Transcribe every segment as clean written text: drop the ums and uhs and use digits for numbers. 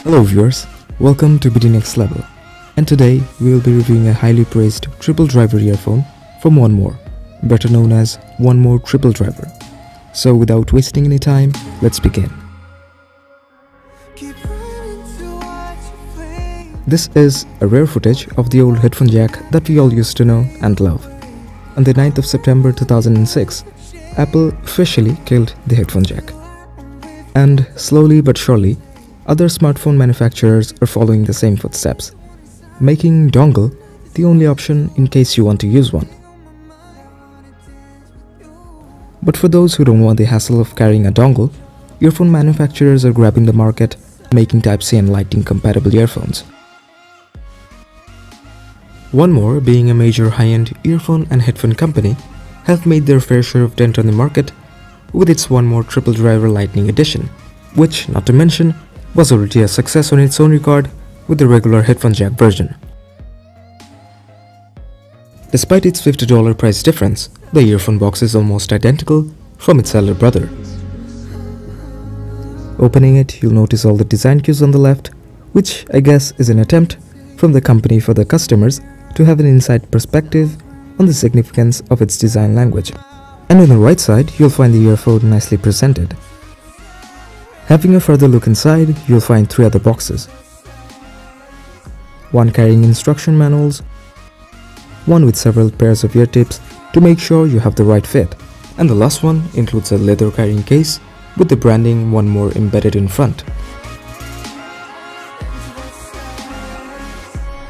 Hello viewers, welcome to BD Next Level, and today we will be reviewing a highly praised triple driver earphone from One More, better known as One More Triple Driver. So without wasting any time, let's begin. This is a rare footage of the old headphone jack that we all used to know and love. On the 9th of September 2006, Apple officially killed the headphone jack. And slowly but surely, other smartphone manufacturers are following the same footsteps, making dongle the only option in case you want to use one. But for those who don't want the hassle of carrying a dongle, earphone manufacturers are grabbing the market, making Type-C and Lightning compatible earphones. One More, being a major high-end earphone and headphone company, have made their fair share of dent on the market with its One More Triple Driver Lightning Edition, which, not to mention, was already a success on its own record with the regular headphone jack version. Despite its $50 price difference, the earphone box is almost identical from its elder brother. Opening it, you'll notice all the design cues on the left, which I guess is an attempt from the company for the customers to have an inside perspective on the significance of its design language. And on the right side, you'll find the earphone nicely presented. Having a further look inside, you'll find three other boxes. One carrying instruction manuals, one with several pairs of ear tips to make sure you have the right fit, and the last one includes a leather carrying case with the branding One More embedded in front.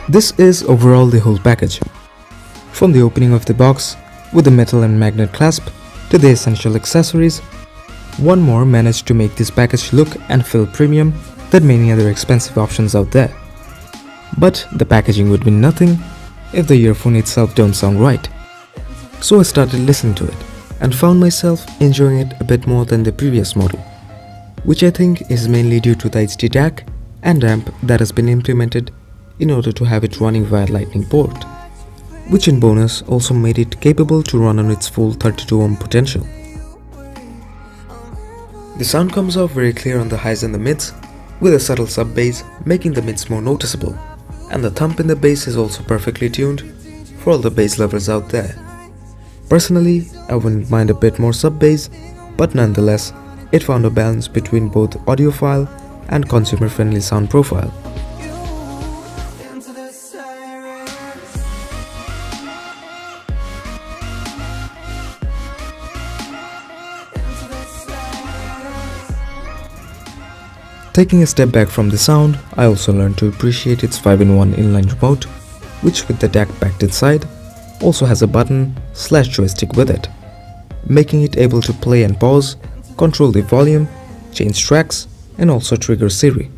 This is overall the whole package. From the opening of the box, with the metal and magnet clasp, to the essential accessories, One More managed to make this package look and feel premium than many other expensive options out there. But the packaging would mean nothing if the earphone itself don't sound right. So I started listening to it and found myself enjoying it a bit more than the previous model, which I think is mainly due to the HD DAC and amp that has been implemented in order to have it running via Lightning port, which in bonus also made it capable to run on its full 32 ohm potential. The sound comes off very clear on the highs and the mids, with a subtle sub-bass making the mids more noticeable, and the thump in the bass is also perfectly tuned for all the bass lovers out there. Personally, I wouldn't mind a bit more sub-bass, but nonetheless, it found a balance between both audiophile and consumer-friendly sound profile. Taking a step back from the sound, I also learned to appreciate its 5-in-1 inline remote, which with the DAC packed inside, also has a button/joystick with it, making it able to play and pause, control the volume, change tracks, and also trigger Siri.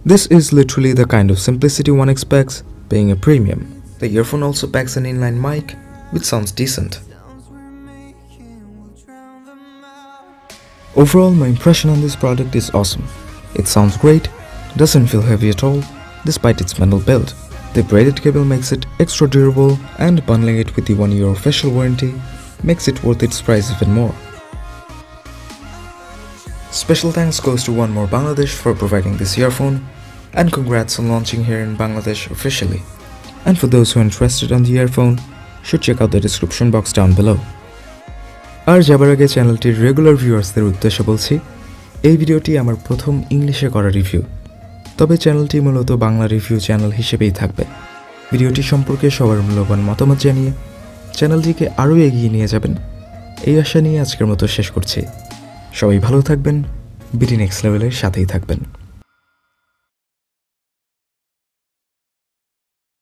This is literally the kind of simplicity one expects, paying a premium. The earphone also packs an inline mic, which sounds decent. Overall, my impression on this product is awesome. It sounds great, doesn't feel heavy at all, despite its metal build. The braided cable makes it extra durable, and bundling it with the 1-year official warranty makes it worth its price even more. Special thanks goes to One More Bangladesh for providing this earphone, and congrats on launching here in Bangladesh officially. And for those who are interested on the earphone, should check out the description box down below. আর যাবার আগে চ্যানেলটির regular ভিউয়ার্সদের উদ্দেশ্যে বলছি, এই ভিডিওটি আমার প্রথম ইংলিশে করা রিভিউ, তবে চ্যানেলটি মূলত বাংলা রিভিউ চ্যানেল হিসেবেই থাকবে। ভিডিওটি সম্পর্কে সবার মূল্যবান মতামত জানিয়ে চ্যানেলটিকে আরও এগিয়ে নিয়ে যাবেন, এই আশা নিয়ে আজকের মতো শেষ করছি। সবাই ভালো থাকবেন, বিডি নেক্সট লেভেলের সাথেই থাকবেন।